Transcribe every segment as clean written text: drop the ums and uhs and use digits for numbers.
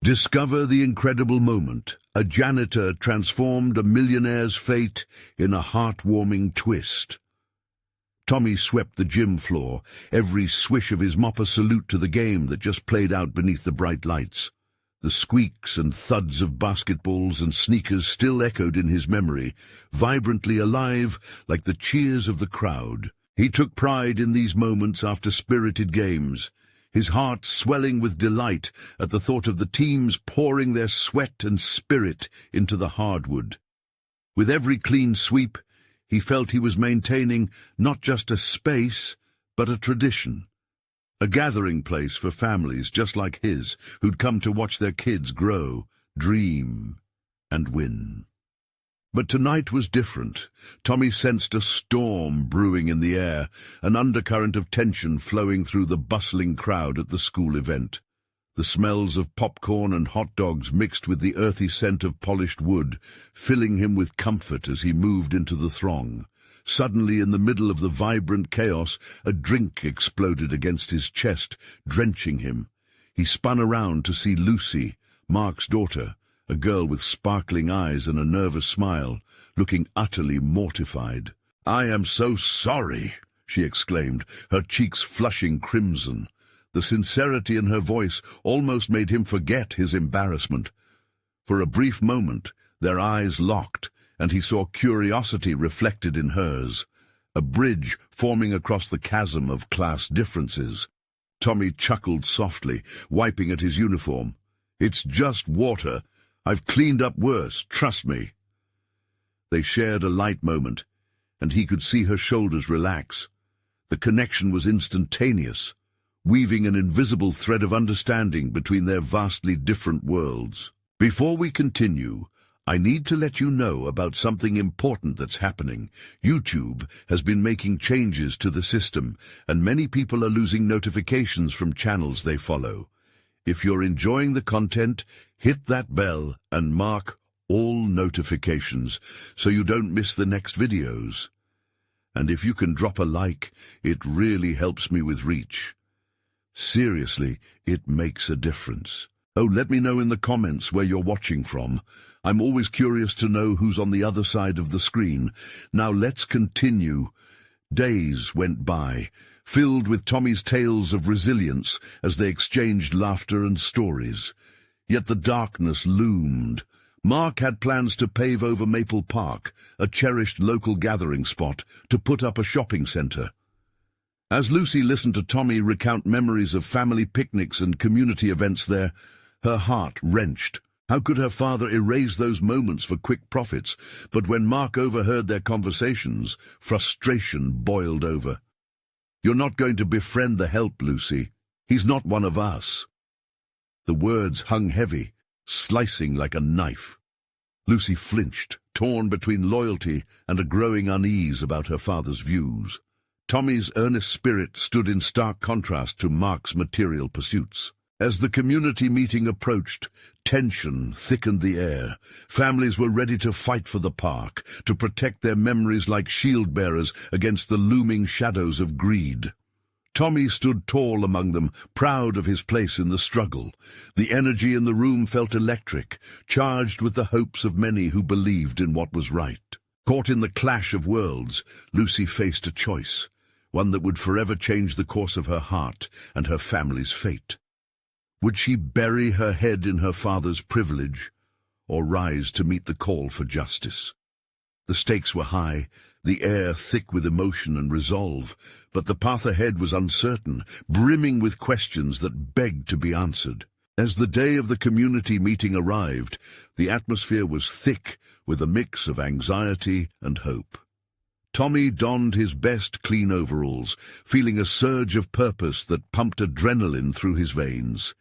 Discover the incredible moment. A janitor transformed a millionaire's fate in a heartwarming twist. Tommy swept the gym floor, every swish of his mop a salute to the game that just played out beneath the bright lights. The squeaks and thuds of basketballs and sneakers still echoed in his memory, vibrantly alive like the cheers of the crowd. He took pride in these moments after spirited games, his heart swelling with delight at the thought of the teams pouring their sweat and spirit into the hardwood. With every clean sweep, he felt he was maintaining not just a space, but a tradition. A gathering place for families just like his, who'd come to watch their kids grow, dream, and win. But tonight was different. Tommy sensed a storm brewing in the air, an undercurrent of tension flowing through the bustling crowd at the school event. The smells of popcorn and hot dogs mixed with the earthy scent of polished wood, filling him with comfort as he moved into the throng. Suddenly, in the middle of the vibrant chaos, a drink exploded against his chest, drenching him. He spun around to see Lucy, Mark's daughter, a girl with sparkling eyes and a nervous smile, looking utterly mortified. "I am so sorry," she exclaimed, her cheeks flushing crimson. The sincerity in her voice almost made him forget his embarrassment. For a brief moment, their eyes locked, and he saw curiosity reflected in hers, a bridge forming across the chasm of class differences. Tommy chuckled softly, wiping at his uniform. "It's just water. I've cleaned up worse, trust me." They shared a light moment, and he could see her shoulders relax. The connection was instantaneous, weaving an invisible thread of understanding between their vastly different worlds. Before we continue, I need to let you know about something important that's happening. YouTube has been making changes to the system, and many people are losing notifications from channels they follow. If you're enjoying the content, hit that bell and mark all notifications so you don't miss the next videos. And if you can drop a like, it really helps me with reach. Seriously, it makes a difference. Oh, let me know in the comments where you're watching from. I'm always curious to know who's on the other side of the screen. Now let's continue. Days went by, filled with Tommy's tales of resilience as they exchanged laughter and stories. Yet the darkness loomed. Mark had plans to pave over Maple Park, a cherished local gathering spot, to put up a shopping centre. As Lucy listened to Tommy recount memories of family picnics and community events there, her heart wrenched. How could her father erase those moments for quick profits? But when Mark overheard their conversations, frustration boiled over. "You're not going to befriend the help, Lucy. He's not one of us." The words hung heavy, slicing like a knife. Lucy flinched, torn between loyalty and a growing unease about her father's views. Tommy's earnest spirit stood in stark contrast to Mark's material pursuits. As the community meeting approached, tension thickened the air. Families were ready to fight for the park, to protect their memories like shield-bearers against the looming shadows of greed. Tommy stood tall among them, proud of his place in the struggle. The energy in the room felt electric, charged with the hopes of many who believed in what was right. Caught in the clash of worlds, Lucy faced a choice, one that would forever change the course of her heart and her family's fate. Would she bury her head in her father's privilege, or rise to meet the call for justice? The stakes were high, the air thick with emotion and resolve, but the path ahead was uncertain, brimming with questions that begged to be answered. As the day of the community meeting arrived, the atmosphere was thick with a mix of anxiety and hope. Tommy donned his best clean overalls, feeling a surge of purpose that pumped adrenaline through his veins.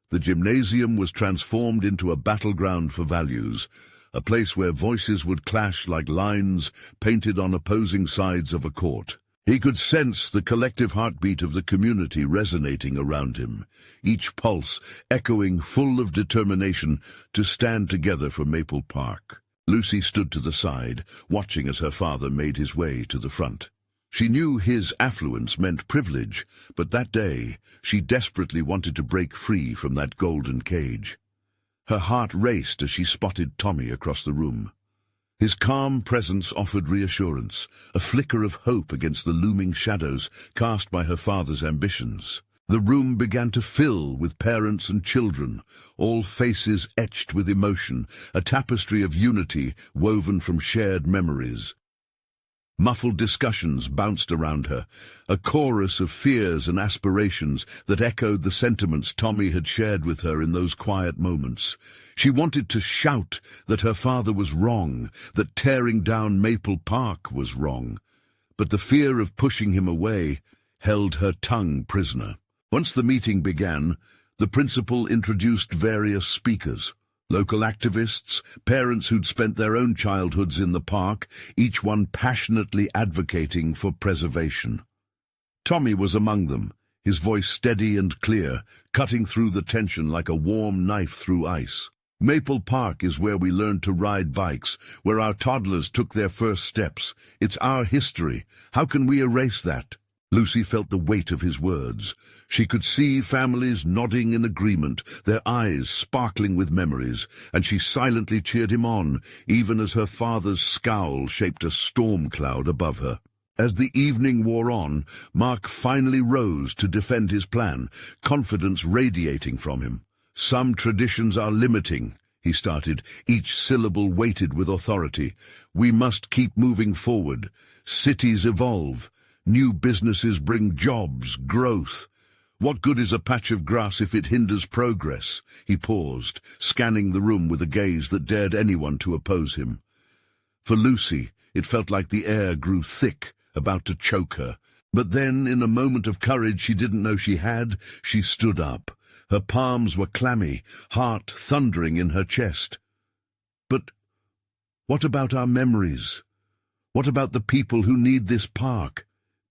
The gymnasium was transformed into a battleground for values, a place where voices would clash like lines painted on opposing sides of a court. He could sense the collective heartbeat of the community resonating around him, each pulse echoing full of determination to stand together for Maple Park. Lucy stood to the side, watching as her father made his way to the front. She knew his affluence meant privilege, but that day she desperately wanted to break free from that golden cage. Her heart raced as she spotted Tommy across the room. His calm presence offered reassurance, a flicker of hope against the looming shadows cast by her father's ambitions. The room began to fill with parents and children, all faces etched with emotion, a tapestry of unity woven from shared memories. Muffled discussions bounced around her, a chorus of fears and aspirations that echoed the sentiments Tommy had shared with her in those quiet moments. She wanted to shout that her father was wrong, that tearing down Maple Park was wrong, but the fear of pushing him away held her tongue prisoner. Once the meeting began, the principal introduced various speakers. Local activists, parents who'd spent their own childhoods in the park, each one passionately advocating for preservation. Tommy was among them, his voice steady and clear, cutting through the tension like a warm knife through ice. Maple Park is where we learned to ride bikes, where our toddlers took their first steps. It's our history. How can we erase that? Lucy felt the weight of his words. She could see families nodding in agreement, their eyes sparkling with memories, and she silently cheered him on, even as her father's scowl shaped a storm cloud above her. As the evening wore on, Mark finally rose to defend his plan, confidence radiating from him. "Some traditions are limiting," he started, each syllable weighted with authority. "We must keep moving forward. Cities evolve. New businesses bring jobs, growth. What good is a patch of grass if it hinders progress?" He paused, scanning the room with a gaze that dared anyone to oppose him. For Lucy, it felt like the air grew thick, about to choke her. But then, in a moment of courage she didn't know she had, she stood up. Her palms were clammy, heart thundering in her chest. "But what about our memories? What about the people who need this park?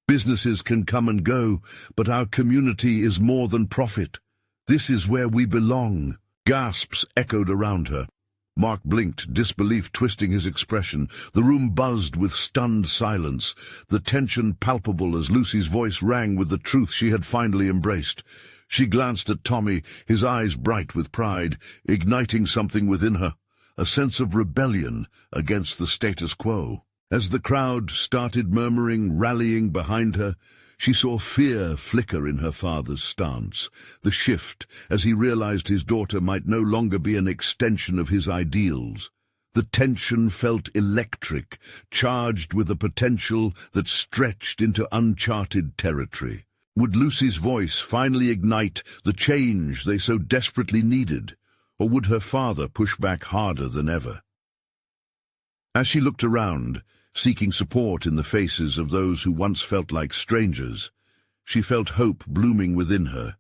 Businesses can come and go, but our community is more than profit. This is where we belong." Gasps echoed around her. Mark blinked, disbelief twisting his expression. The room buzzed with stunned silence, the tension palpable as Lucy's voice rang with the truth she had finally embraced. She glanced at Tommy, his eyes bright with pride, igniting something within her, a sense of rebellion against the status quo. As the crowd started murmuring, rallying behind her, she saw fear flicker in her father's stance, the shift as he realized his daughter might no longer be an extension of his ideals. The tension felt electric, charged with a potential that stretched into uncharted territory. Would Lucy's voice finally ignite the change they so desperately needed, or would her father push back harder than ever? As she looked around, seeking support in the faces of those who once felt like strangers, she felt hope blooming within her,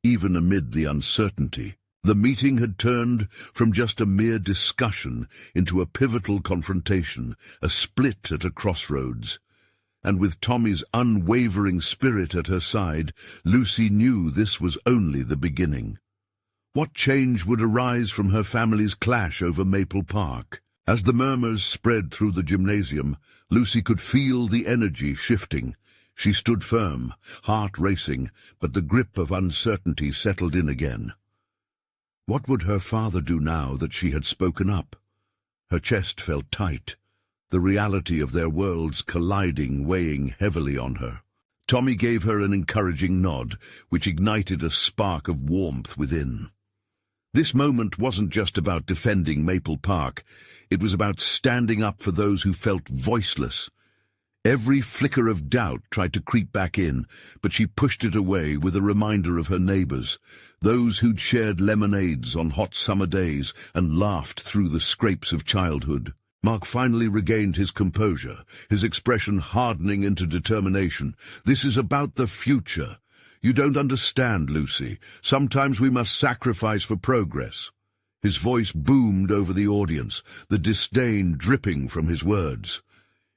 even amid the uncertainty. The meeting had turned from just a mere discussion into a pivotal confrontation, a split at a crossroads. And with Tommy's unwavering spirit at her side, Lucy knew this was only the beginning. What change would arise from her family's clash over Maple Park? As the murmurs spread through the gymnasium, Lucy could feel the energy shifting. She stood firm, heart racing, but the grip of uncertainty settled in again. What would her father do now that she had spoken up? Her chest felt tight, the reality of their worlds colliding, weighing heavily on her. Tommy gave her an encouraging nod, which ignited a spark of warmth within. This moment wasn't just about defending Maple Park. It was about standing up for those who felt voiceless. Every flicker of doubt tried to creep back in, but she pushed it away with a reminder of her neighbors, those who'd shared lemonades on hot summer days and laughed through the scrapes of childhood. Mark finally regained his composure, his expression hardening into determination. "This is about the future. You don't understand, Lucy. Sometimes we must sacrifice for progress." His voice boomed over the audience, the disdain dripping from his words.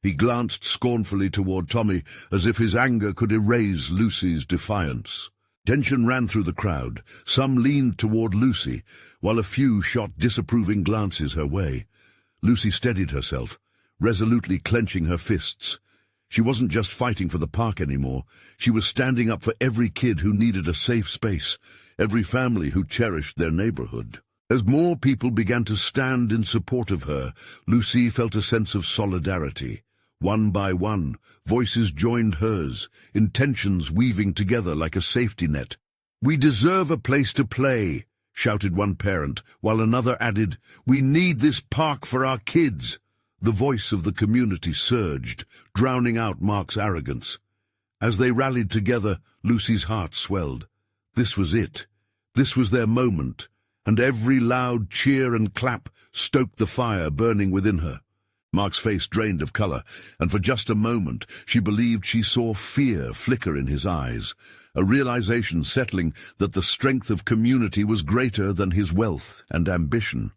He glanced scornfully toward Tommy, as if his anger could erase Lucy's defiance. Tension ran through the crowd. Some leaned toward Lucy, while a few shot disapproving glances her way. Lucy steadied herself, resolutely clenching her fists. She wasn't just fighting for the park anymore. She was standing up for every kid who needed a safe space, every family who cherished their neighborhood. As more people began to stand in support of her, Lucy felt a sense of solidarity. One by one, voices joined hers, intentions weaving together like a safety net. "We deserve a place to play," shouted one parent, while another added, "We need this park for our kids." The voice of the community surged, drowning out Mark's arrogance. As they rallied together, Lucy's heart swelled. This was it. This was their moment, and every loud cheer and clap stoked the fire burning within her. Mark's face drained of color, and for just a moment she believed she saw fear flicker in his eyes, a realization settling that the strength of community was greater than his wealth and ambition.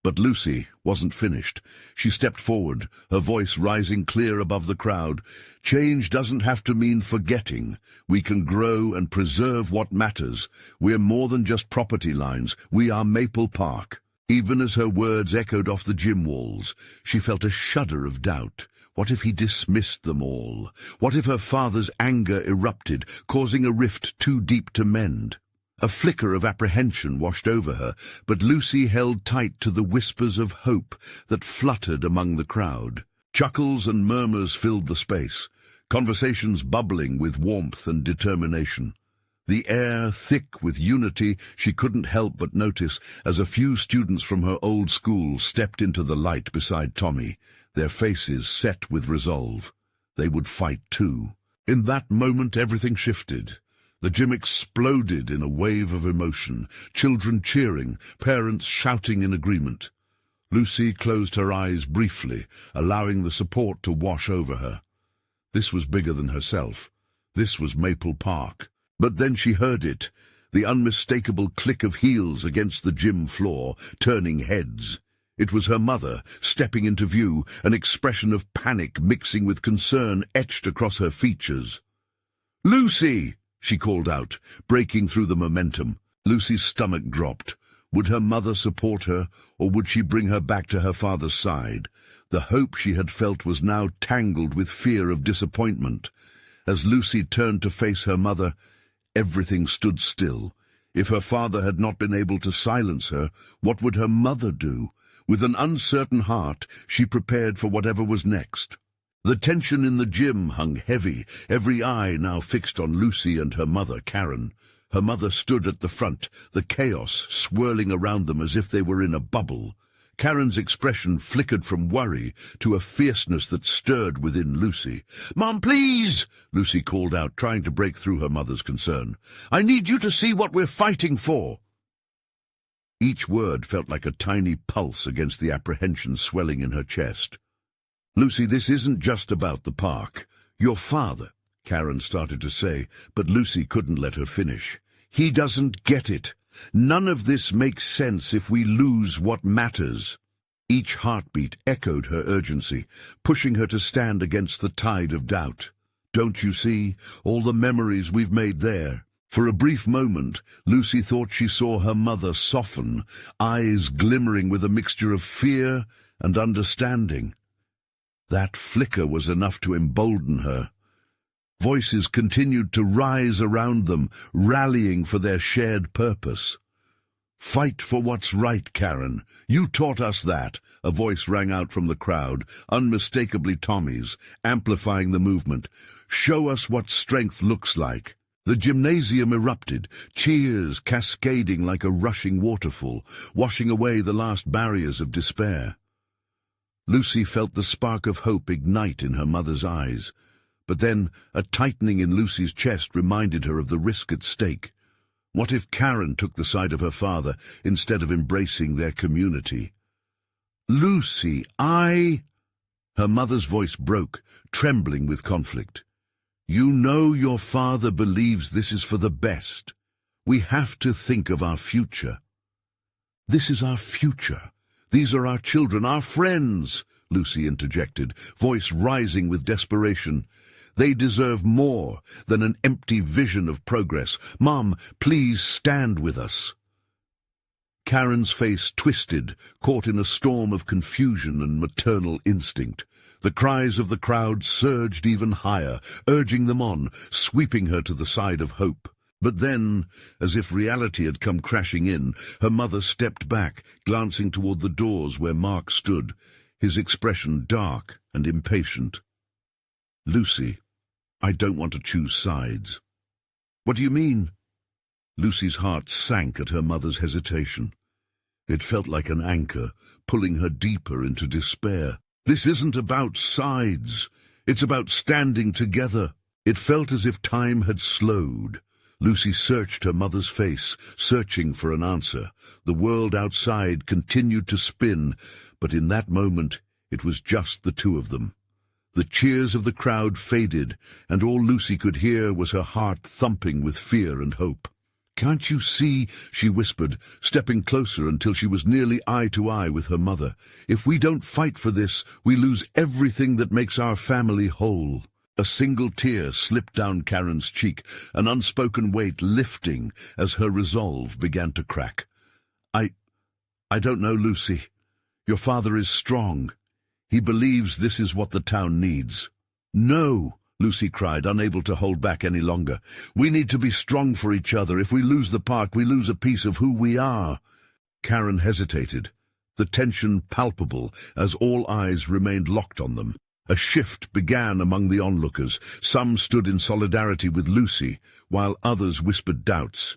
But Lucy wasn't finished. She stepped forward, her voice rising clear above the crowd. "Change doesn't have to mean forgetting. We can grow and preserve what matters. We're more than just property lines. We are Maple Park." Even as her words echoed off the gym walls, she felt a shudder of doubt. What if he dismissed them all? What if her father's anger erupted, causing a rift too deep to mend? A flicker of apprehension washed over her, but Lucy held tight to the whispers of hope that fluttered among the crowd. Chuckles and murmurs filled the space, conversations bubbling with warmth and determination. The air thick with unity she couldn't help but notice as a few students from her old school stepped into the light beside Tommy, their faces set with resolve. They would fight too. In that moment everything shifted. The gym exploded in a wave of emotion, children cheering, parents shouting in agreement. Lucy closed her eyes briefly, allowing the support to wash over her. This was bigger than herself. This was Maple Park. But then she heard it, the unmistakable click of heels against the gym floor, turning heads. It was her mother, stepping into view, an expression of panic mixing with concern etched across her features. "Lucy!" she called out, breaking through the momentum. Lucy's stomach dropped. Would her mother support her, or would she bring her back to her father's side? The hope she had felt was now tangled with fear of disappointment. As Lucy turned to face her mother, everything stood still. If her father had not been able to silence her, what would her mother do? With an uncertain heart, she prepared for whatever was next. The tension in the gym hung heavy, every eye now fixed on Lucy and her mother, Karen. Her mother stood at the front, the chaos swirling around them as if they were in a bubble. Karen's expression flickered from worry to a fierceness that stirred within Lucy. "Mom, please!" Lucy called out, trying to break through her mother's concern. "I need you to see what we're fighting for." Each word felt like a tiny pulse against the apprehension swelling in her chest. "Lucy, this isn't just about the park. Your father," Karen started to say, but Lucy couldn't let her finish. "He doesn't get it. None of this makes sense if we lose what matters." Each heartbeat echoed her urgency, pushing her to stand against the tide of doubt. "Don't you see? All the memories we've made there." For a brief moment, Lucy thought she saw her mother soften, eyes glimmering with a mixture of fear and understanding. That flicker was enough to embolden her. Voices continued to rise around them, rallying for their shared purpose. "Fight for what's right, Karen. You taught us that," a voice rang out from the crowd, unmistakably Tommy's, amplifying the movement. "Show us what strength looks like." The gymnasium erupted, cheers cascading like a rushing waterfall, washing away the last barriers of despair. Lucy felt the spark of hope ignite in her mother's eyes. But then a tightening in Lucy's chest reminded her of the risk at stake. What if Karen took the side of her father instead of embracing their community? "Lucy, Her mother's voice broke, trembling with conflict. "You know your father believes this is for the best. We have to think of our future." "This is our future. These are our children, our friends," Lucy interjected, voice rising with desperation. "They deserve more than an empty vision of progress. Mom, please stand with us." Karen's face twisted, caught in a storm of confusion and maternal instinct. The cries of the crowd surged even higher, urging them on, sweeping her to the side of hope. But then, as if reality had come crashing in, her mother stepped back, glancing toward the doors where Mark stood, his expression dark and impatient. "Lucy, I don't want to choose sides." "What do you mean?" Lucy's heart sank at her mother's hesitation. It felt like an anchor, pulling her deeper into despair. "This isn't about sides. It's about standing together." It felt as if time had slowed. Lucy searched her mother's face, searching for an answer. The world outside continued to spin, but in that moment it was just the two of them. The cheers of the crowd faded, and all Lucy could hear was her heart thumping with fear and hope. "Can't you see?" she whispered, stepping closer until she was nearly eye to eye with her mother. "If we don't fight for this, we lose everything that makes our family whole." A single tear slipped down Karen's cheek, an unspoken weight lifting as her resolve began to crack. I don't know, Lucy. Your father is strong. He believes this is what the town needs." "No!" Lucy cried, unable to hold back any longer. "We need to be strong for each other. If we lose the park, we lose a piece of who we are." Karen hesitated, the tension palpable as all eyes remained locked on them. A shift began among the onlookers. Some stood in solidarity with Lucy, while others whispered doubts.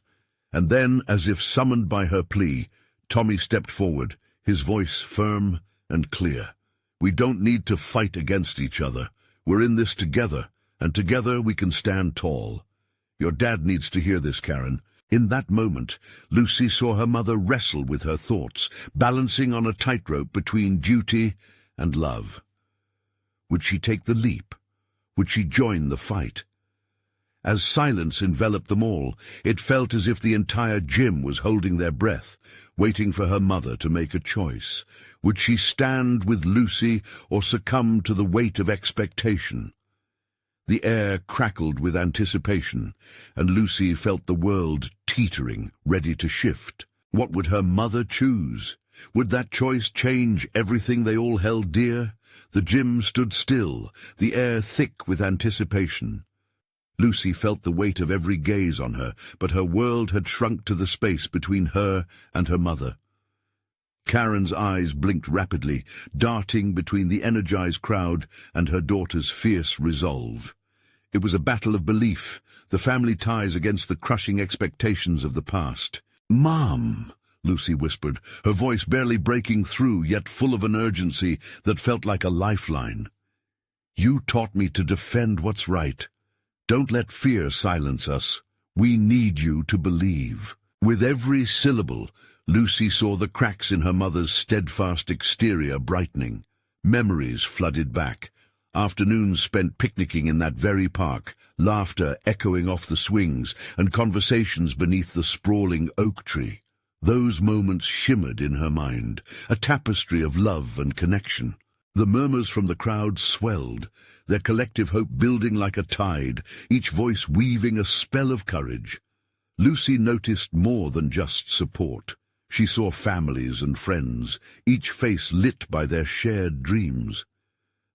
And then, as if summoned by her plea, Tommy stepped forward, his voice firm and clear. "We don't need to fight against each other. We're in this together, and together we can stand tall. Your dad needs to hear this, Karen." In that moment, Lucy saw her mother wrestle with her thoughts, balancing on a tightrope between duty and love. Would she take the leap? Would she join the fight? As silence enveloped them all, it felt as if the entire gym was holding their breath, waiting for her mother to make a choice. Would she stand with Lucy or succumb to the weight of expectation? The air crackled with anticipation, and Lucy felt the world teetering, ready to shift. What would her mother choose? Would that choice change everything they all held dear? The gym stood still, the air thick with anticipation. Lucy felt the weight of every gaze on her, but her world had shrunk to the space between her and her mother. Karen's eyes blinked rapidly, darting between the energized crowd and her daughter's fierce resolve. It was a battle of belief, the family ties against the crushing expectations of the past. "Mom," Lucy whispered, her voice barely breaking through, yet full of an urgency that felt like a lifeline. "You taught me to defend what's right. Don't let fear silence us. We need you to believe." With every syllable, Lucy saw the cracks in her mother's steadfast exterior brightening. Memories flooded back. Afternoons spent picnicking in that very park, laughter echoing off the swings, and conversations beneath the sprawling oak tree. Those moments shimmered in her mind, a tapestry of love and connection. The murmurs from the crowd swelled, their collective hope building like a tide, each voice weaving a spell of courage. Lucy noticed more than just support. She saw families and friends, each face lit by their shared dreams.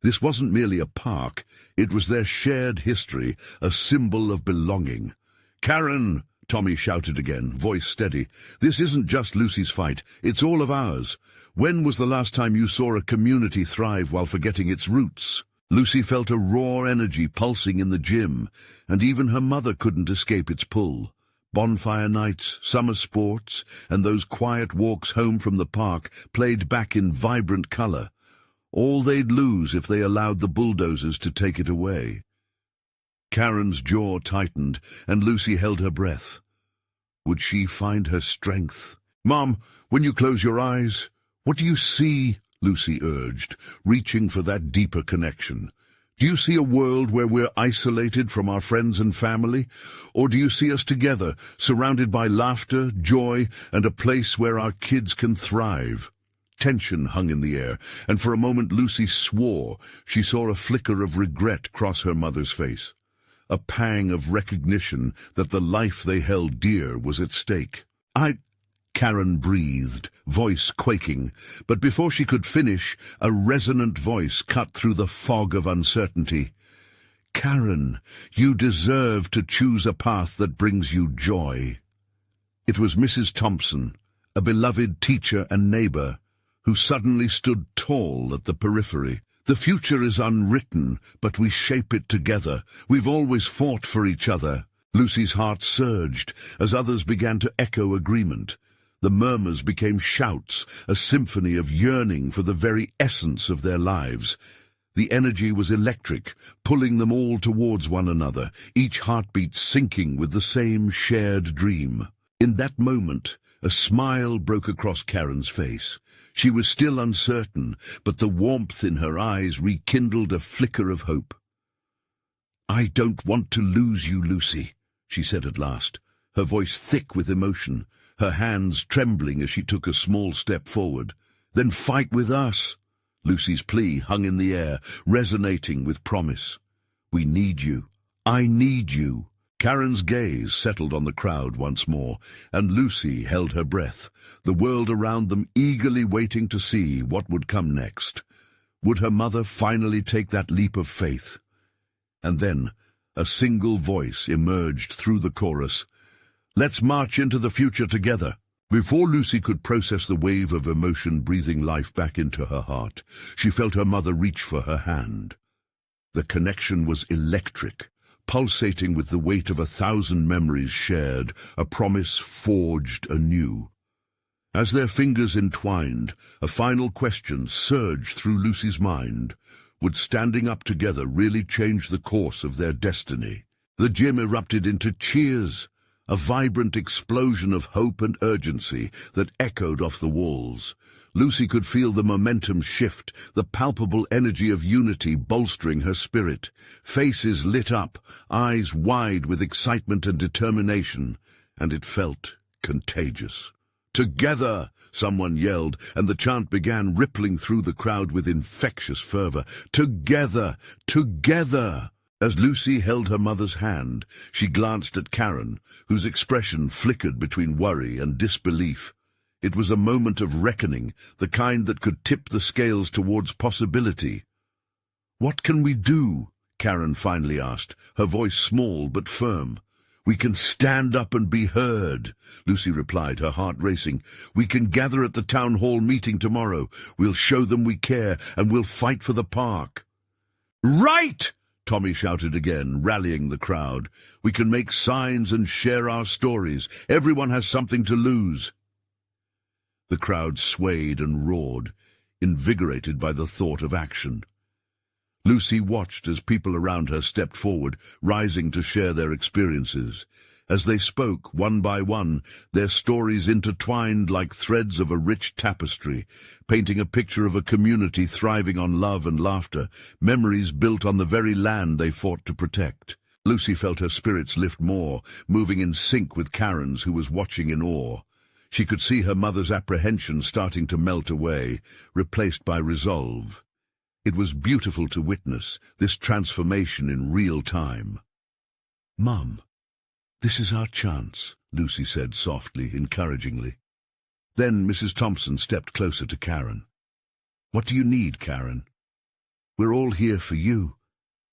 This wasn't merely a park, it was their shared history, a symbol of belonging. "Karen!" Tommy shouted again, voice steady. "This isn't just Lucy's fight, it's all of ours. When was the last time you saw a community thrive while forgetting its roots?" Lucy felt a raw energy pulsing in the gym, and even her mother couldn't escape its pull. Bonfire nights, summer sports, and those quiet walks home from the park played back in vibrant color. All they'd lose if they allowed the bulldozers to take it away. Karen's jaw tightened, and Lucy held her breath. Would she find her strength? "Mom, when you close your eyes, what do you see?" Lucy urged, reaching for that deeper connection. "Do you see a world where we're isolated from our friends and family? Or do you see us together, surrounded by laughter, joy, and a place where our kids can thrive?" Tension hung in the air, and for a moment Lucy swore she saw a flicker of regret cross her mother's face. A pang of recognition that the life they held dear was at stake. Karen breathed, voice quaking, but before she could finish, a resonant voice cut through the fog of uncertainty. Karen, you deserve to choose a path that brings you joy." It was Mrs. Thompson, a beloved teacher and neighbor, who suddenly stood tall at the periphery. "The future is unwritten, but we shape it together. We've always fought for each other." Lucy's heart surged as others began to echo agreement. The murmurs became shouts, a symphony of yearning for the very essence of their lives. The energy was electric, pulling them all towards one another, each heartbeat syncing with the same shared dream. In that moment, a smile broke across Karen's face. She was still uncertain, but the warmth in her eyes rekindled a flicker of hope. "I don't want to lose you, Lucy," she said at last, her voice thick with emotion, her hands trembling as she took a small step forward. "Then fight with us." Lucy's plea hung in the air, resonating with promise. "We need you. I need you." Karen's gaze settled on the crowd once more, and Lucy held her breath, the world around them eagerly waiting to see what would come next. Would her mother finally take that leap of faith? And then a single voice emerged through the chorus. "Let's march into the future together." Before Lucy could process the wave of emotion breathing life back into her heart, she felt her mother reach for her hand. The connection was electric, pulsating with the weight of 1,000 memories shared, a promise forged anew. As their fingers entwined, a final question surged through Lucy's mind. Would standing up together really change the course of their destiny? The gym erupted into cheers, a vibrant explosion of hope and urgency that echoed off the walls. Lucy could feel the momentum shift, the palpable energy of unity bolstering her spirit. Faces lit up, eyes wide with excitement and determination, and it felt contagious. "Together!" someone yelled, and the chant began rippling through the crowd with infectious fervor. "Together! Together!" As Lucy held her mother's hand, she glanced at Karen, whose expression flickered between worry and disbelief. It was a moment of reckoning, the kind that could tip the scales towards possibility. "What can we do?" Karen finally asked, her voice small but firm. "We can stand up and be heard," Lucy replied, her heart racing. "We can gather at the town hall meeting tomorrow. We'll show them we care, and we'll fight for the park." "Right!" Tommy shouted again, rallying the crowd. "We can make signs and share our stories. Everyone has something to lose." The crowd swayed and roared, invigorated by the thought of action. Lucy watched as people around her stepped forward, rising to share their experiences. As they spoke, one by one, their stories intertwined like threads of a rich tapestry, painting a picture of a community thriving on love and laughter, memories built on the very land they fought to protect. Lucy felt her spirits lift more, moving in sync with Karen's, who was watching in awe. She could see her mother's apprehension starting to melt away, replaced by resolve. It was beautiful to witness, this transformation in real time. "Mum, this is our chance," Lucy said softly, encouragingly. Then Mrs. Thompson stepped closer to Karen. "What do you need, Karen?" "We're all here for you,"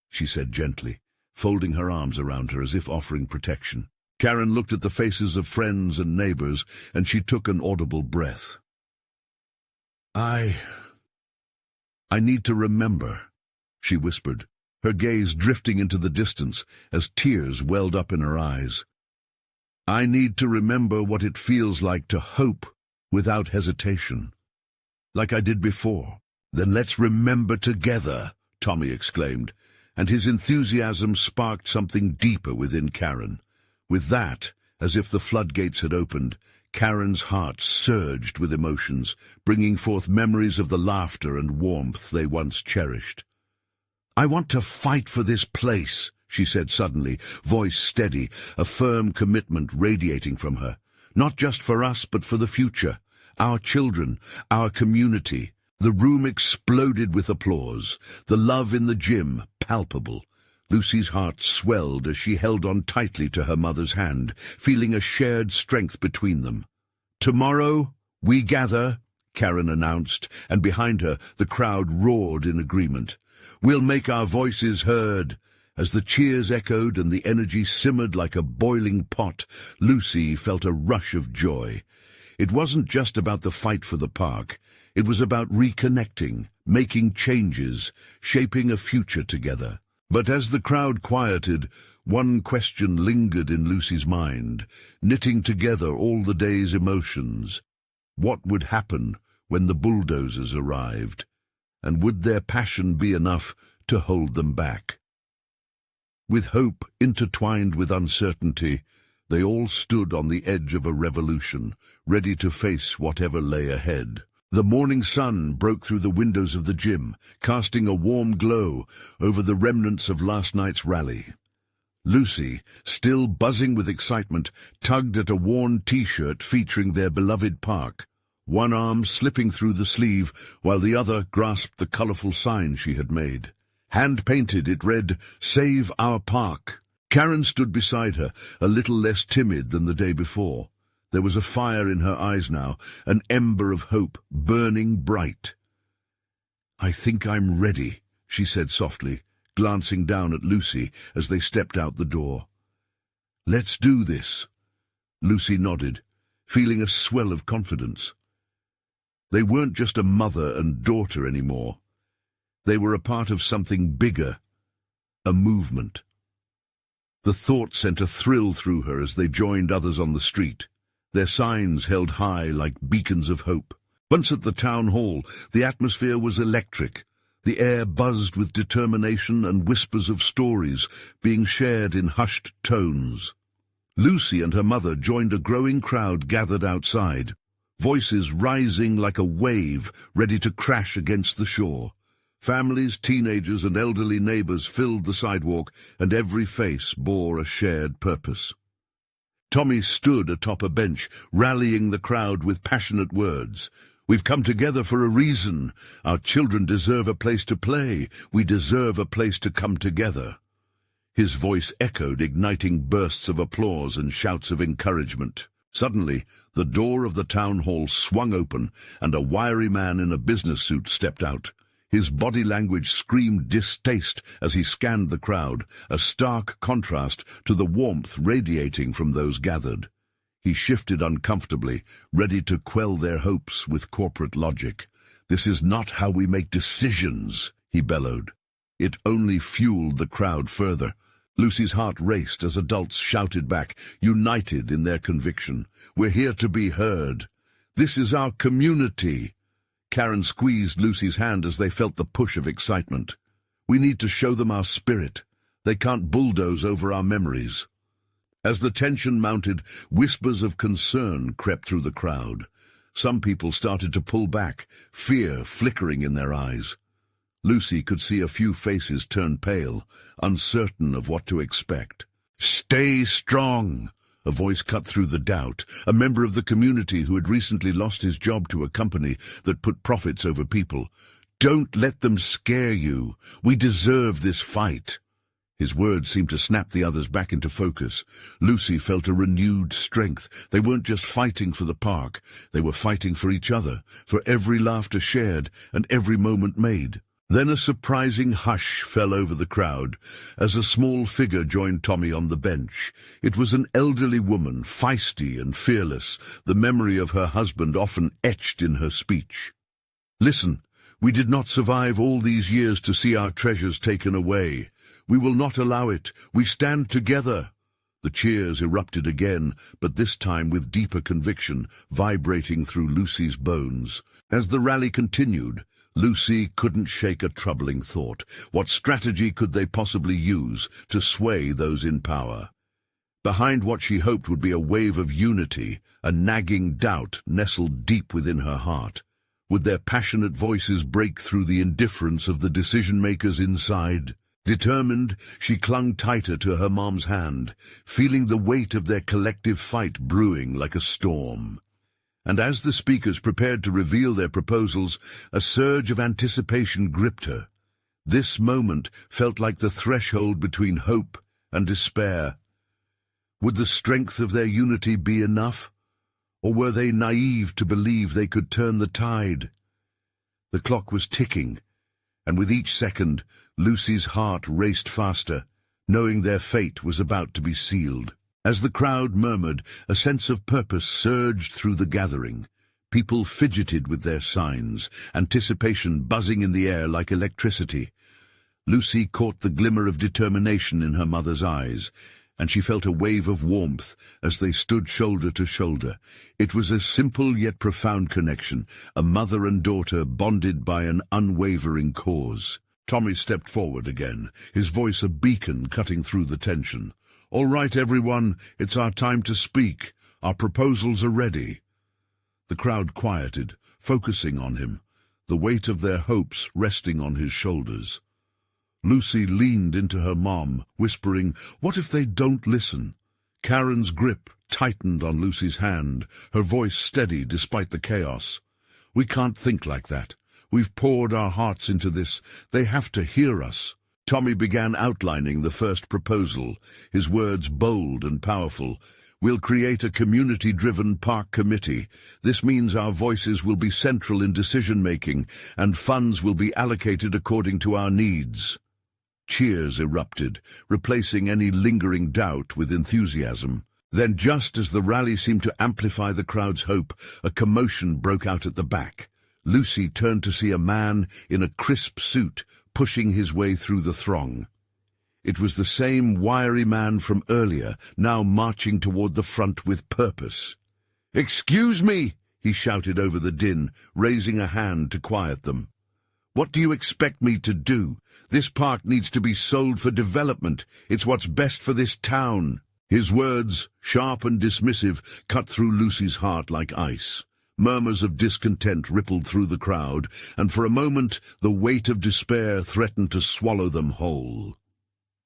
she said gently, folding her arms around her as if offering protection. Karen looked at the faces of friends and neighbors, and she took an audible breath. I need to remember," she whispered, her gaze drifting into the distance as tears welled up in her eyes. "I need to remember what it feels like to hope without hesitation, like I did before." "Then let's remember together," Tommy exclaimed, and his enthusiasm sparked something deeper within Karen. With that, as if the floodgates had opened, Karen's heart surged with emotions, bringing forth memories of the laughter and warmth they once cherished. "I want to fight for this place," she said suddenly, voice steady, a firm commitment radiating from her. "Not just for us, but for the future, our children, our community." The room exploded with applause, the love in the gym palpable. Lucy's heart swelled as she held on tightly to her mother's hand, feeling a shared strength between them. "Tomorrow, we gather," Karen announced, and behind her the crowd roared in agreement. "We'll make our voices heard, As the cheers echoed and the energy simmered like a boiling pot, Lucy felt a rush of joy. It wasn't just about the fight for the park. It was about reconnecting, making changes, shaping a future together. But as the crowd quieted, one question lingered in Lucy's mind, knitting together all the day's emotions. What would happen when the bulldozers arrived? And would their passion be enough to hold them back? With hope intertwined with uncertainty, they all stood on the edge of a revolution, ready to face whatever lay ahead. The morning sun broke through the windows of the gym, casting a warm glow over the remnants of last night's rally. Lucy, still buzzing with excitement, tugged at a worn T-shirt featuring their beloved park, one arm slipping through the sleeve while the other grasped the colorful sign she had made. Hand-painted, it read, "Save Our Park." Karen stood beside her, a little less timid than the day before. There was a fire in her eyes now, an ember of hope burning bright. "I think I'm ready," she said softly, glancing down at Lucy as they stepped out the door. "Let's do this." Lucy nodded, feeling a swell of confidence. They weren't just a mother and daughter anymore. They were a part of something bigger, a movement. The thought sent a thrill through her as they joined others on the street, their signs held high like beacons of hope. Once at the town hall, the atmosphere was electric. The air buzzed with determination and whispers of stories being shared in hushed tones. Lucy and her mother joined a growing crowd gathered outside, voices rising like a wave ready to crash against the shore. Families, teenagers, and elderly neighbors filled the sidewalk, and every face bore a shared purpose. Tommy stood atop a bench, rallying the crowd with passionate words. "We've come together for a reason. Our children deserve a place to play. We deserve a place to come together." His voice echoed, igniting bursts of applause and shouts of encouragement. Suddenly, the door of the town hall swung open, and a wiry man in a business suit stepped out. His body language screamed distaste as he scanned the crowd, a stark contrast to the warmth radiating from those gathered. He shifted uncomfortably, ready to quell their hopes with corporate logic. "This is not how we make decisions," he bellowed. It only fueled the crowd further. Lucy's heart raced as adults shouted back, united in their conviction. "We're here to be heard. This is our community." Karen squeezed Lucy's hand as they felt the push of excitement. "We need to show them our spirit. They can't bulldoze over our memories." As the tension mounted, whispers of concern crept through the crowd. Some people started to pull back, fear flickering in their eyes. Lucy could see a few faces turn pale, uncertain of what to expect. "Stay strong," a voice cut through the doubt, a member of the community who had recently lost his job to a company that put profits over people. "Don't let them scare you. We deserve this fight." His words seemed to snap the others back into focus. Lucy felt a renewed strength. They weren't just fighting for the park. They were fighting for each other, for every laughter shared and every moment made. Then a surprising hush fell over the crowd as a small figure joined Tommy on the bench. It was an elderly woman, feisty and fearless, the memory of her husband often etched in her speech. "Listen, we did not survive all these years to see our treasures taken away. We will not allow it. We stand together." The cheers erupted again, but this time with deeper conviction, vibrating through Lucy's bones. As the rally continued, Lucy couldn't shake a troubling thought. What strategy could they possibly use to sway those in power? Behind what she hoped would be a wave of unity, a nagging doubt nestled deep within her heart. Would their passionate voices break through the indifference of the decision-makers inside? Determined, she clung tighter to her mom's hand, feeling the weight of their collective fight brewing like a storm. And as the speakers prepared to reveal their proposals, a surge of anticipation gripped her. This moment felt like the threshold between hope and despair. Would the strength of their unity be enough? Or were they naive to believe they could turn the tide? The clock was ticking, and with each second, Lucy's heart raced faster. knowing their fate was about to be sealed. As the crowd murmured, a sense of purpose surged through the gathering. People fidgeted with their signs, anticipation buzzing in the air like electricity. Lucy caught the glimmer of determination in her mother's eyes, and she felt a wave of warmth as they stood shoulder to shoulder. It was a simple yet profound connection, a mother and daughter bonded by an unwavering cause. Tommy stepped forward again, his voice a beacon cutting through the tension. "All right, everyone, it's our time to speak. Our proposals are ready." The crowd quieted, focusing on him, the weight of their hopes resting on his shoulders. Lucy leaned into her mom, whispering, "What if they don't listen?" Karen's grip tightened on Lucy's hand, her voice steady despite the chaos. "We can't think like that. We've poured our hearts into this. They have to hear us." Tommy began outlining the first proposal, his words bold and powerful. "We'll create a community-driven park committee. This means our voices will be central in decision-making, and funds will be allocated according to our needs." Cheers erupted, replacing any lingering doubt with enthusiasm. Then, just as the rally seemed to amplify the crowd's hope, a commotion broke out at the back. Lucy turned to see a man in a crisp suit pushing his way through the throng. It was the same wiry man from earlier, now marching toward the front with purpose. "Excuse me!" he shouted over the din, raising a hand to quiet them. "What do you expect me to do? This park needs to be sold for development. It's what's best for this town." His words, sharp and dismissive, cut through Lucy's heart like ice. Murmurs of discontent rippled through the crowd, and for a moment the weight of despair threatened to swallow them whole.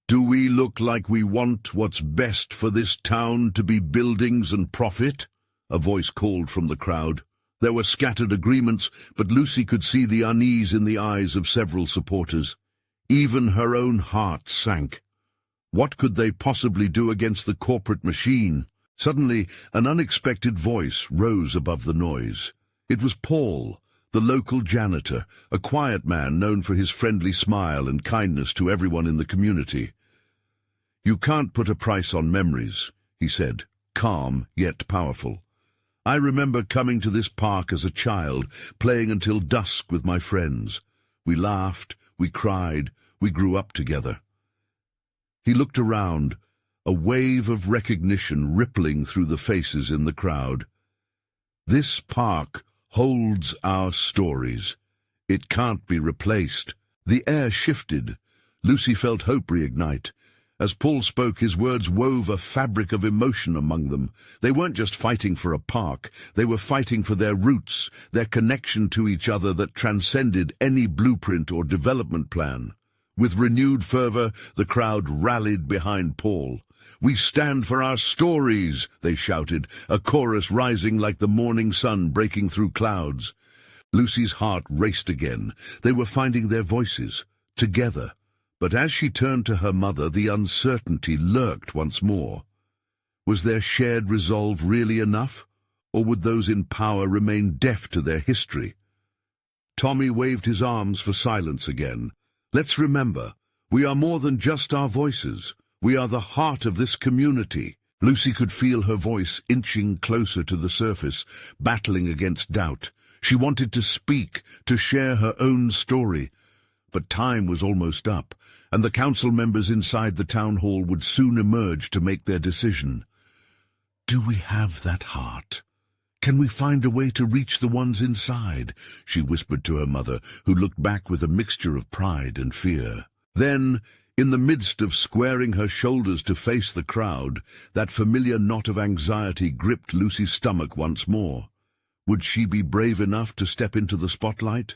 "Do we look like we want what's best for this town to be buildings and profit?" a voice called from the crowd. There were scattered agreements, but Lucy could see the unease in the eyes of several supporters. Even her own heart sank. What could they possibly do against the corporate machine? Suddenly, an unexpected voice rose above the noise. It was Paul, the local janitor, a quiet man known for his friendly smile and kindness to everyone in the community. "You can't put a price on memories," he said, calm yet powerful. "I remember coming to this park as a child, playing until dusk with my friends. We laughed, we cried, we grew up together." He looked around, a wave of recognition rippling through the faces in the crowd. "This park holds our stories. It can't be replaced." The air shifted. Lucy felt hope reignite. As Paul spoke, his words wove a fabric of emotion among them. They weren't just fighting for a park. They were fighting for their roots, their connection to each other that transcended any blueprint or development plan. With renewed fervor, the crowd rallied behind Paul. "We stand for our stories," they shouted, a chorus rising like the morning sun breaking through clouds. Lucy's heart raced again. They were finding their voices, together. But as she turned to her mother, the uncertainty lurked once more. Was their shared resolve really enough? Or would those in power remain deaf to their history? Tommy waved his arms for silence again. "Let's remember, we are more than just our voices. We are the heart of this community." Lucy could feel her voice inching closer to the surface, battling against doubt. She wanted to speak, to share her own story. But time was almost up, and the council members inside the town hall would soon emerge to make their decision. "Do we have that heart? Can we find a way to reach the ones inside?" she whispered to her mother, who looked back with a mixture of pride and fear. Then, in the midst of squaring her shoulders to face the crowd, that familiar knot of anxiety gripped Lucy's stomach once more. Would she be brave enough to step into the spotlight?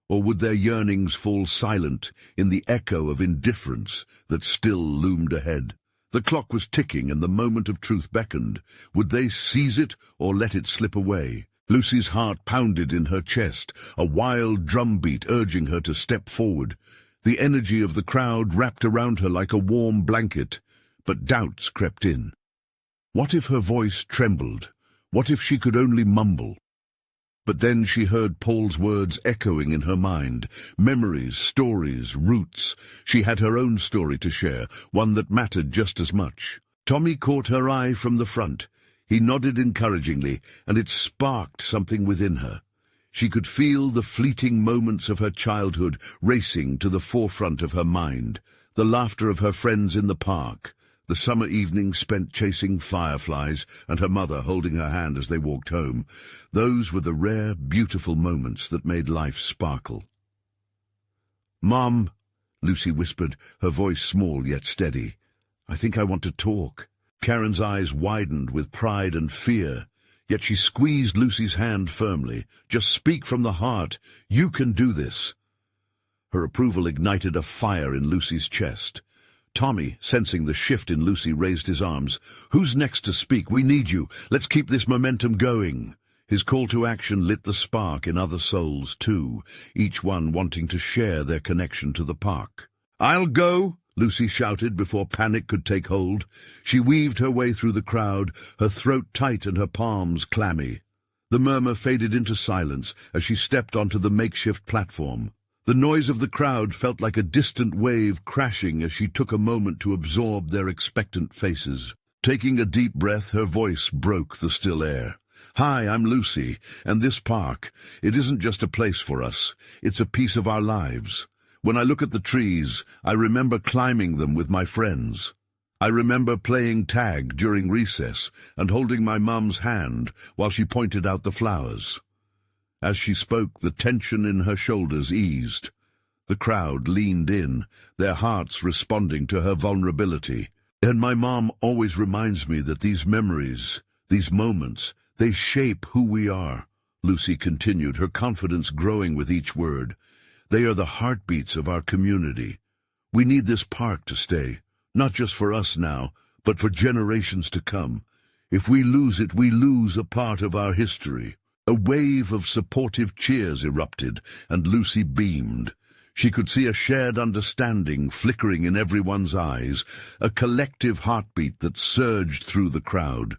Or would their yearnings fall silent in the echo of indifference that still loomed ahead? The clock was ticking and the moment of truth beckoned. Would they seize it or let it slip away? Lucy's heart pounded in her chest, a wild drumbeat urging her to step forward. The energy of the crowd wrapped around her like a warm blanket, but doubts crept in. What if her voice trembled? What if she could only mumble? But then she heard Paul's words echoing in her mind. Memories, stories, roots. She had her own story to share, one that mattered just as much. Tommy caught her eye from the front. He nodded encouragingly, and it sparked something within her. She could feel the fleeting moments of her childhood racing to the forefront of her mind. The laughter of her friends in the park, the summer evening spent chasing fireflies, and her mother holding her hand as they walked home. Those were the rare, beautiful moments that made life sparkle. "Mom," Lucy whispered, her voice small yet steady. "I think I want to talk." Karen's eyes widened with pride and fear, yet she squeezed Lucy's hand firmly. "Just speak from the heart. You can do this." Her approval ignited a fire in Lucy's chest. Tommy, sensing the shift in Lucy, raised his arms. "Who's next to speak? We need you. Let's keep this momentum going." His call to action lit the spark in other souls too, each one wanting to share their connection to the park. "I'll go," Lucy shouted before panic could take hold. She weaved her way through the crowd, her throat tight and her palms clammy. The murmur faded into silence as she stepped onto the makeshift platform. The noise of the crowd felt like a distant wave crashing as she took a moment to absorb their expectant faces. Taking a deep breath, her voice broke the still air. "Hi, I'm Lucy, and this park, it isn't just a place for us, it's a piece of our lives. When I look at the trees, I remember climbing them with my friends. I remember playing tag during recess and holding my mum's hand while she pointed out the flowers." As she spoke, the tension in her shoulders eased. The crowd leaned in, their hearts responding to her vulnerability. "And my mom always reminds me that these memories, these moments, they shape who we are," Lucy continued, her confidence growing with each word. "They are the heartbeats of our community. We need this park to stay, not just for us now, but for generations to come. If we lose it, we lose a part of our history." A wave of supportive cheers erupted, and Lucy beamed. She could see a shared understanding flickering in everyone's eyes, a collective heartbeat that surged through the crowd.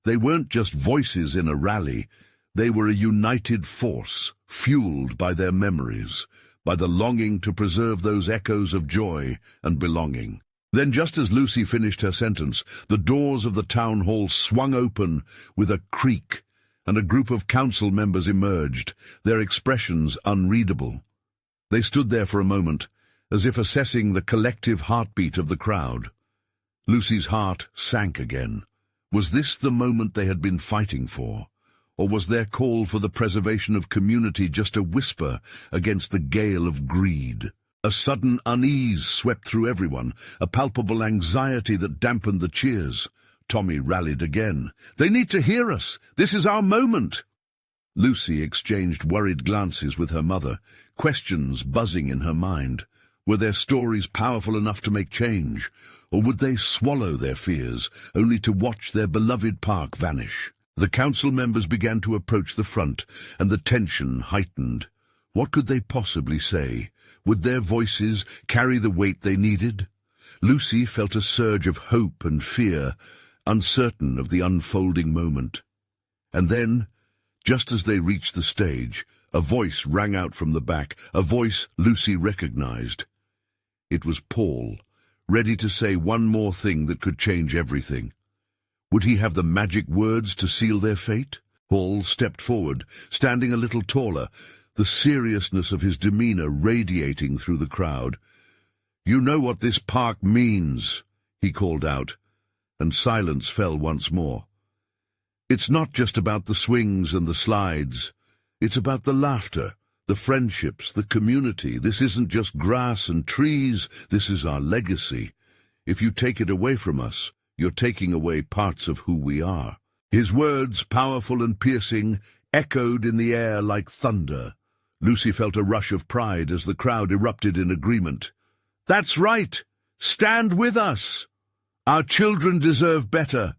They weren't just voices in a rally. They were a united force, fueled by their memories, by the longing to preserve those echoes of joy and belonging. Then, just as Lucy finished her sentence, the doors of the town hall swung open with a creak, and a group of council members emerged, their expressions unreadable. They stood there for a moment, as if assessing the collective heartbeat of the crowd. Lucy's heart sank again. Was this the moment they had been fighting for? Or was their call for the preservation of community just a whisper against the gale of greed? A sudden unease swept through everyone, a palpable anxiety that dampened the cheers. Tommy rallied again. "They need to hear us. This is our moment." Lucy exchanged worried glances with her mother, questions buzzing in her mind. Were their stories powerful enough to make change, or would they swallow their fears, only to watch their beloved park vanish? The council members began to approach the front, and the tension heightened. What could they possibly say? Would their voices carry the weight they needed? Lucy felt a surge of hope and fear, uncertain of the unfolding moment. And then, just as they reached the stage, a voice rang out from the back, a voice Lucy recognized. It was Paul, ready to say one more thing that could change everything. Would he have the magic words to seal their fate? Paul stepped forward, standing a little taller, the seriousness of his demeanor radiating through the crowd. "You know what this park means," he called out, and silence fell once more. "It's not just about the swings and the slides. It's about the laughter, the friendships, the community. This isn't just grass and trees. This is our legacy. If you take it away from us, you're taking away parts of who we are." His words, powerful and piercing, echoed in the air like thunder. Lucy felt a rush of pride as the crowd erupted in agreement. "That's right! Stand with us! Our children deserve better."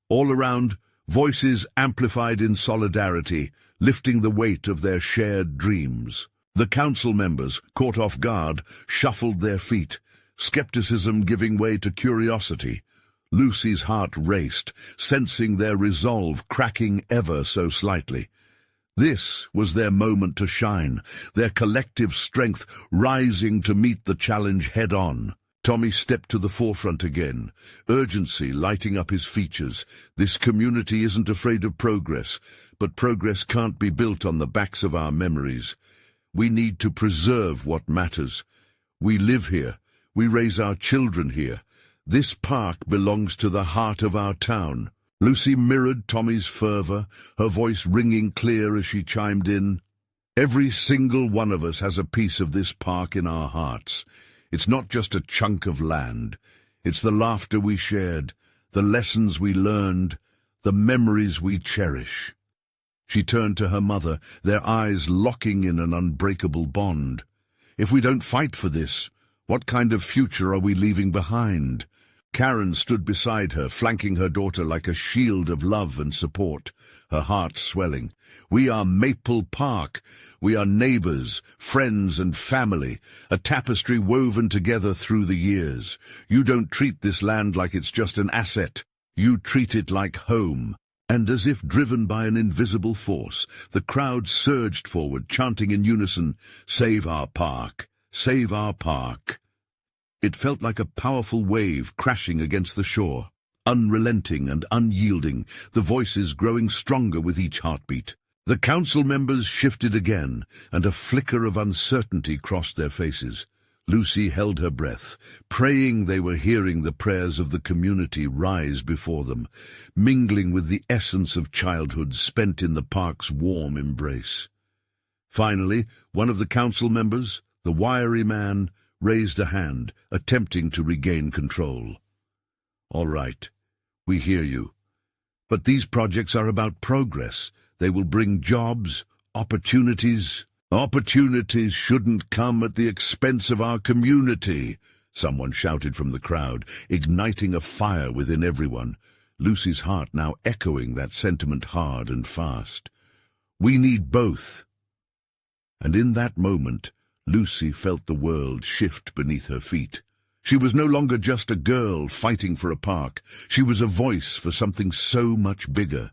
All around, voices amplified in solidarity, lifting the weight of their shared dreams. The council members, caught off guard, shuffled their feet, skepticism giving way to curiosity. Lucy's heart raced, sensing their resolve cracking ever so slightly. This was their moment to shine, their collective strength rising to meet the challenge head-on. Tommy stepped to the forefront again, urgency lighting up his features. This community isn't afraid of progress, but progress can't be built on the backs of our memories. We need to preserve what matters. We live here. We raise our children here. This park belongs to the heart of our town. Lucy mirrored Tommy's fervor, her voice ringing clear as she chimed in. Every single one of us has a piece of this park in our hearts. It's not just a chunk of land. It's the laughter we shared, the lessons we learned, the memories we cherish. She turned to her mother, their eyes locking in an unbreakable bond. If we don't fight for this, what kind of future are we leaving behind? Karen stood beside her, flanking her daughter like a shield of love and support, her heart swelling. We are Maple Park. We are neighbors, friends and family, a tapestry woven together through the years. You don't treat this land like it's just an asset. You treat it like home. And as if driven by an invisible force, the crowd surged forward, chanting in unison, "Save our park! Save our park!" It felt like a powerful wave crashing against the shore, unrelenting and unyielding, the voices growing stronger with each heartbeat. The council members shifted again, and a flicker of uncertainty crossed their faces. Lucy held her breath, praying they were hearing the prayers of the community rise before them, mingling with the essence of childhood spent in the park's warm embrace. Finally, one of the council members, the wiry man, raised a hand, attempting to regain control. "All right, we hear you. But these projects are about progress. They will bring jobs, opportunities." "Opportunities shouldn't come at the expense of our community," someone shouted from the crowd, igniting a fire within everyone, Lucy's heart now echoing that sentiment hard and fast. "We need both." And in that moment, Lucy felt the world shift beneath her feet. She was no longer just a girl fighting for a park. She was a voice for something so much bigger.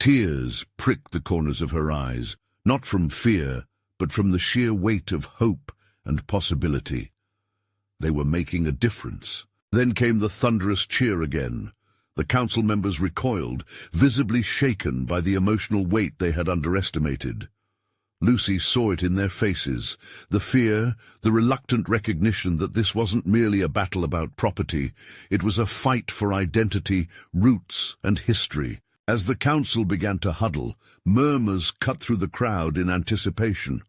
Tears pricked the corners of her eyes, not from fear, but from the sheer weight of hope and possibility. They were making a difference. Then came the thunderous cheer again. The council members recoiled, visibly shaken by the emotional weight they had underestimated. Lucy saw it in their faces, the fear, the reluctant recognition that this wasn't merely a battle about property, it was a fight for identity, roots, and history. As the council began to huddle, murmurs cut through the crowd in anticipation.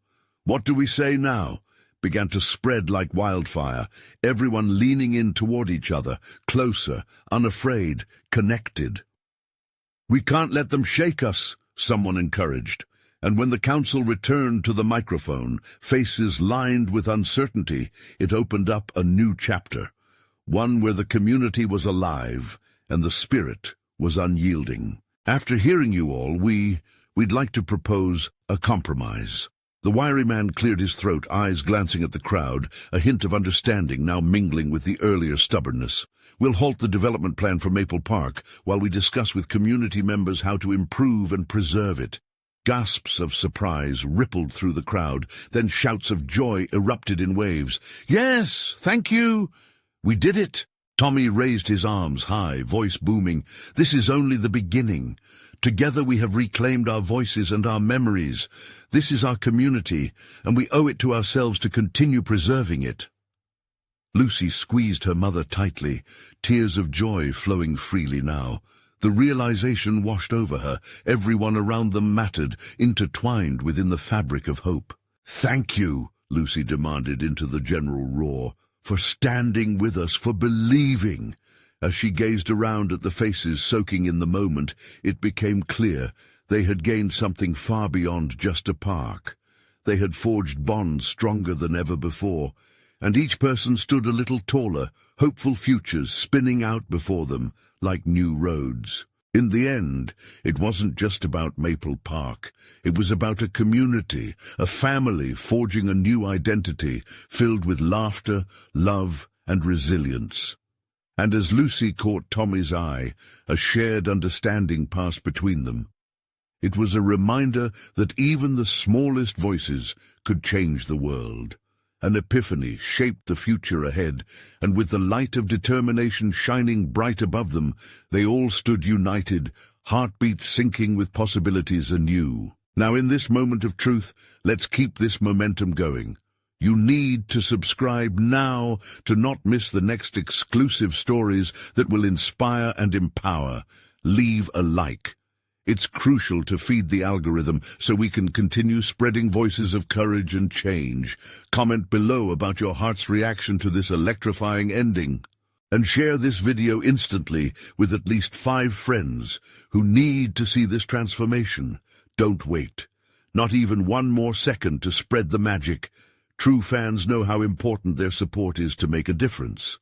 "What do we say now?" began to spread like wildfire, everyone leaning in toward each other, closer, unafraid, connected. "We can't let them shake us," someone encouraged. And when the council returned to the microphone, faces lined with uncertainty, it opened up a new chapter, one where the community was alive and the spirit was unyielding. "After hearing you all, we'd like to propose a compromise." The wiry man cleared his throat, eyes glancing at the crowd, a hint of understanding now mingling with the earlier stubbornness. "We'll halt the development plan for Maple Park while we discuss with community members how to improve and preserve it." Gasps of surprise rippled through the crowd, then shouts of joy erupted in waves. "Yes, thank you! We did it!" Tommy raised his arms high, voice booming. "This is only the beginning. Together we have reclaimed our voices and our memories. This is our community, and we owe it to ourselves to continue preserving it." Lucy squeezed her mother tightly, tears of joy flowing freely now. The realization washed over her. Everyone around them mattered, intertwined within the fabric of hope. "Thank you," Lucy demanded into the general roar, "for standing with us, for believing." As she gazed around at the faces soaking in the moment, it became clear they had gained something far beyond just a park. They had forged bonds stronger than ever before, and each person stood a little taller, hopeful futures spinning out before them like new roads. In the end, it wasn't just about Maple Park. It was about a community, a family forging a new identity filled with laughter, love, and resilience. And as Lucy caught Tommy's eye, a shared understanding passed between them. It was a reminder that even the smallest voices could change the world. An epiphany shaped the future ahead, and with the light of determination shining bright above them, they all stood united, heartbeats syncing with possibilities anew. Now, in this moment of truth, let's keep this momentum going. You need to subscribe now to not miss the next exclusive stories that will inspire and empower. Leave a like. It's crucial to feed the algorithm so we can continue spreading voices of courage and change. Comment below about your heart's reaction to this electrifying ending. And share this video instantly with at least 5 friends who need to see this transformation. Don't wait. Not even one more second to spread the magic. True fans know how important their support is to make a difference.